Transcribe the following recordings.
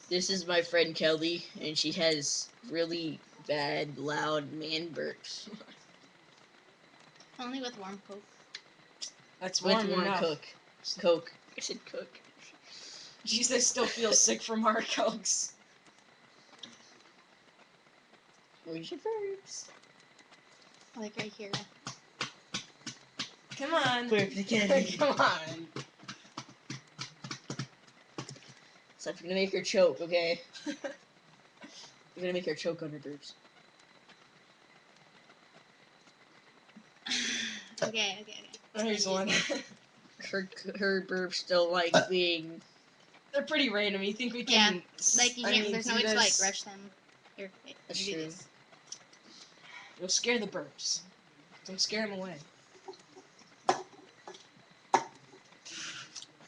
This is my friend Kelly, and she has really bad, loud man burps. Only with warm Coke. That's With warm warm enough. Coke. I said Coke. Jeez, I still feel sick from our cokes. Where's your burps? Like right here. Come on. Burp again. Come on. So I'm gonna make her choke, okay? I'm gonna make her choke on her burps. Okay. There's one. Her burps don't like being. They're pretty random. You think we Yeah, can? Like you can't. There's no way to like rush them. Here, wait, That's do true. this. You'll scare the burps. Don't scare them away.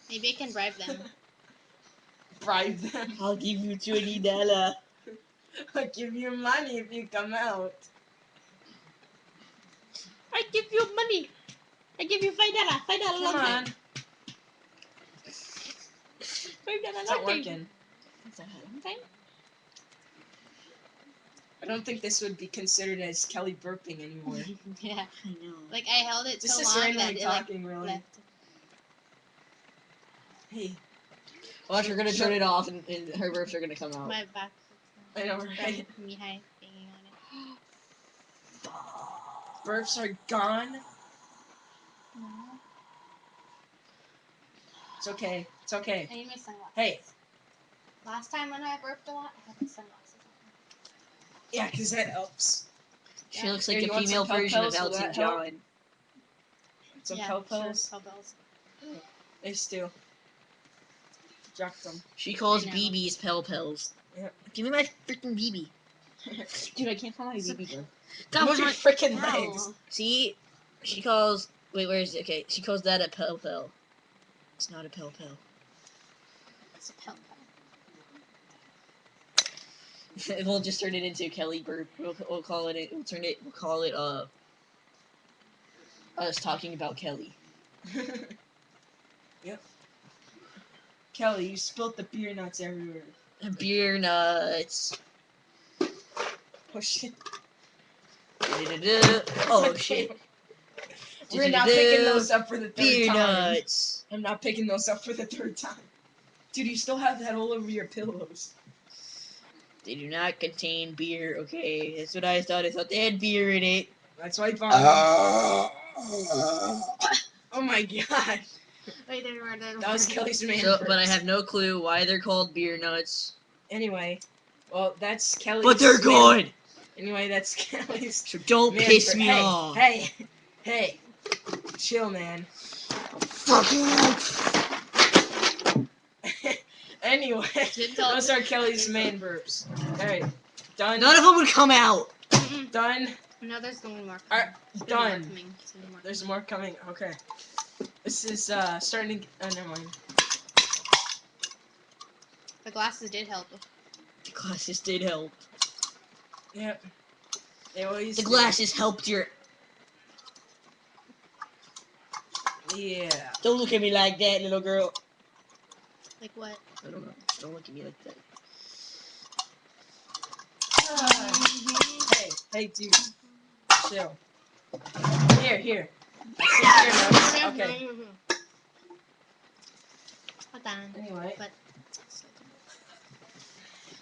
Maybe I can bribe them. Bribe them. I'll give you $20. I'll give you money if you come out. I give you money. I give you $5. $5 Come long on. time. $5 It's long not time. working. Is that a long time? I don't think this would be considered as Kelly burping anymore. Yeah. I know. Like I held it Just so as long randomly that it like talking, really. left. Hey, Watch, we're gonna turn it off, and her burps are gonna come out. My back. I know, right? From me hanging on it. Burps are gone. No. It's okay. It's okay. I need my sunglasses. Hey. Last time when I burped a lot, I had my sunglasses on. Yeah, because that helps. She Yeah. looks Here, like you a want female some version of Pel-Pels? Will Elton that help? John. Some Yeah, Pel-Pels? Sure, Pel-Pels. They still. Drop them. She calls I know. BBs Pel-Pels. Yep. Give me my freaking BB. Dude, I can't find my BB gun. God, Move where's your my... freaking No. legs. See? She calls... Wait, where is it? Okay, she calls that a Pel-Pel. It's not a Pel-Pel. It's a Pel-Pel. We'll just turn it into Kelly Burp. We'll call it... We'll call it, us talking about Kelly. Yep. Kelly, you spilt the beer nuts everywhere. Beer nuts. Oh shit. Oh shit. We're not picking those up for the third Beer time. nuts. I'm not picking those up for the third time. Dude, you still have that all over your pillows. They do not contain beer, okay? That's what I thought. I thought they had beer in it. That's why I bought them. Oh my god. Wait, there. That was Kelly's man. So, burps. but I have no clue why they're called beer nuts. Anyway, well, that's Kelly's. But they're good! Anyway, that's Kelly's. So don't man piss burp. me off. Hey. Chill, man. Anyway, those are Kelly's man burps. Alright, done. None of them would come out. Done. No, there's going to be more. Alright, done. There's gonna be more coming. There's more coming. Okay. This is starting to. Oh, never mind. The glasses did help. The glasses did help. Yep. They always. The do. glasses helped your... Yeah. Don't look at me like that, little girl. Like what? I don't know. Just don't look at me like that. Hey, dude. Chill. Here. Okay. Hold on. Anyway. But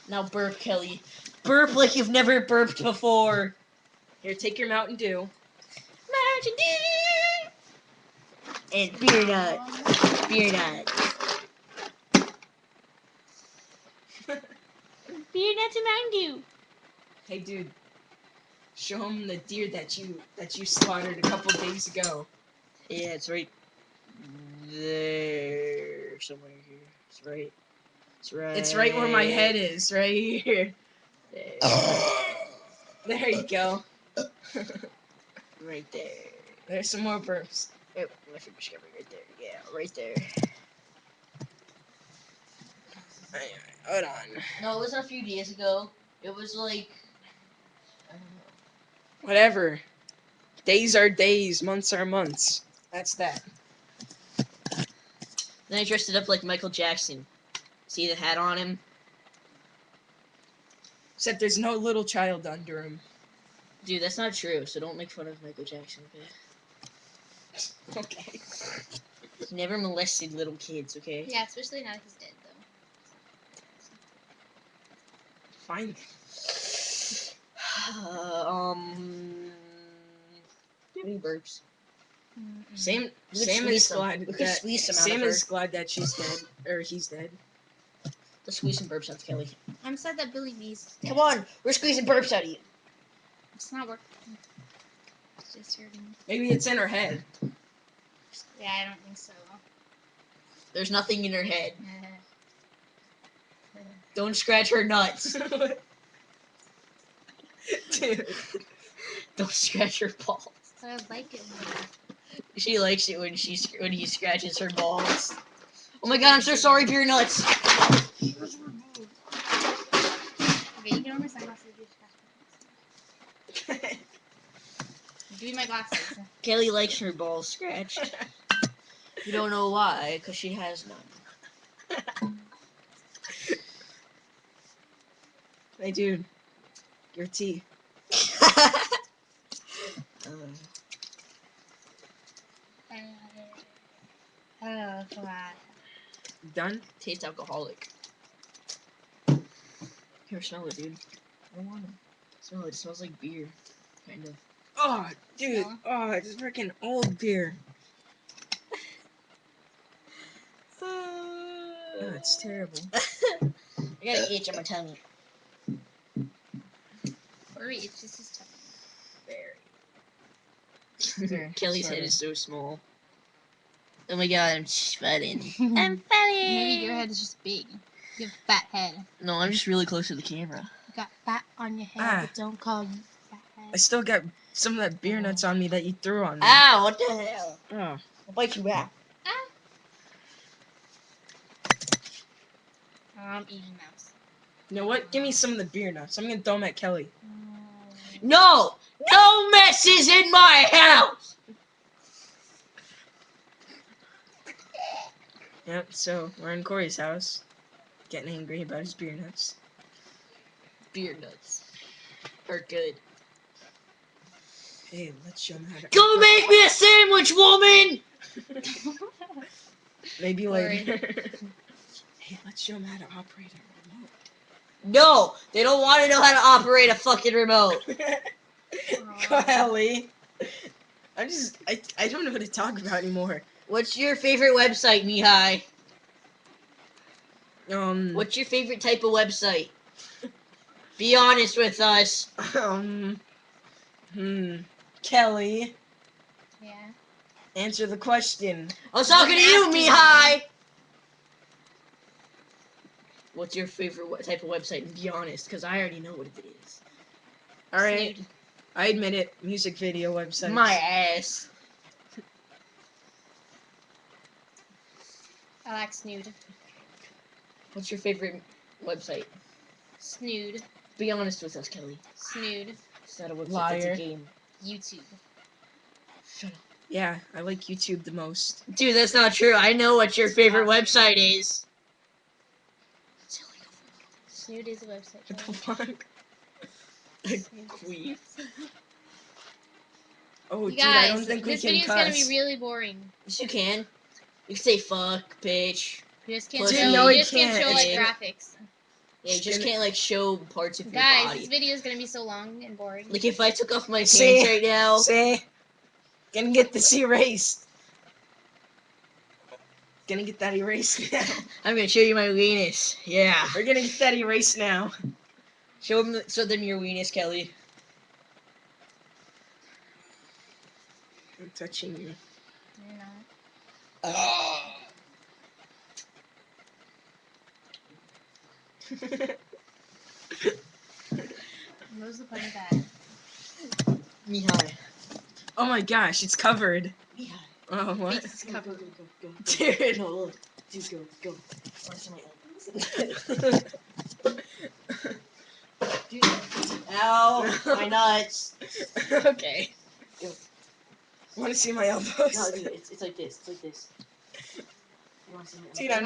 Now burp, Kelly. Burp like you've never burped before. Here, take your Mountain Dew. Mountain Dew! And beer nut. Beer nut. Beer nuts and Mountain Dew. Hey, dude. Show him the deer that you slaughtered a couple days ago. Yeah, it's right there. Somewhere here. It's right. It's right where my head is, right here. There. There you go. Right there. There's some more burps. Oh, my finger's covered right there. Yeah, right there. Anyway, hold on. No, it wasn't a few days ago. It was like... I don't know. Whatever. Days are days, months are months. That's that. Then I dressed it up like Michael Jackson. See the hat on him? Except there's no little child under him. Dude, that's not true. So don't make fun of Michael Jackson, okay? Okay. He never molested little kids, okay? Yeah, especially now that he's dead, though. Fine. Do you have any burps? Sam Look Sam squeeze is some. glad Look that squeeze some out Sam of is her. glad that she's dead or he's dead. Let's squeeze some burps out of Kelly. I'm sad that Billy B's dead. Come on, we're squeezing burps out of you. It's not working. It's just hurting. Maybe it's in her head. Yeah, I don't think so. There's nothing in her head. Don't scratch her nuts. Dude. Don't scratch her balls. I like it. She likes it when he scratches her balls. Oh my god, I'm so sorry, beer nuts. Okay, you can only sunglasses if you scratch my glasses. Give me my glasses. Kelly likes her balls scratched. You don't know why, because she has none. Hey, dude. Your tea. Oh, come on. Done? Tastes alcoholic. Here, smell it, dude. I don't want to. Smell it. It smells like beer. Kind of. Oh, dude. Smell? Oh, it's freaking old beer. Oh, it's terrible. I got an itch on my tummy. Hurry, it's just his tummy. There, Kelly's sorry. head is so small. Oh my god, I'm sweating. I'm sweating. Maybe your head is just big. You have a fat head. No, I'm just really close to the camera. You got fat on your head, Ah. but don't call me fat I head. still got some of that beer nuts on me that you threw on me. Ow, what the hell? Oh. I'll bite you back. I'm eating mouse. You know what? Give me some of the beer nuts. I'm gonna throw them at Kelly. No! No messes in my house! Yep, so we're in Corey's house. Getting angry about his beer nuts. Beer nuts are good. Hey, let's show him how to... Go make me a sandwich, woman! Maybe Corey. later. Hey, let's show him how to operate a remote. No! They don't want to know how to operate a fucking remote. Kelly. I don't know what to talk about anymore. What's your favorite website, Mihai? What? What's your favorite type of website? Be honest with us. Kelly, Yeah. answer the question. I was talking to you, Mihai! What's your favorite type of website? And be honest, because I already know what it is. Alright, Snood. I admit it. Music video websites. My ass. I like Snood. What's your favorite website? Snood. Be honest with us, Kelly. Snood. It's not a website, Liar. it's a game. YouTube. Shut up. Yeah, I like YouTube the most. Dude, that's not true. I know what your favorite website is. Snood is a website. What the fuck? Queen. Oh, You dude, I don't guys, think we this can video's cuss. gonna be really boring. Yes, you can. You can say fuck, bitch. You just can't Dude, show. no, you he just can't can't. show like It's graphics. Yeah, you just can't like show parts of your Guys, body. this video is gonna be so long and boring. Like if I took off my pants See? right now. See? Gonna get this erased. Gonna get that erased now. I'm gonna show you my weenus. Yeah. We're gonna get that erased now. Show them your weenus, Kelly. I'm touching you. You're not. What was the point of that? Mihai. Oh my gosh, it's covered. Mihai. Oh, what? Face is covered. Go. Dude. No, look. Dude, go. I wanna see my elbows. Dude. Ow. My nuts. Okay. Go. Want to see my elbows? No, dude, it's like this. It's like this. You wanna see my elbows? Dude, I'm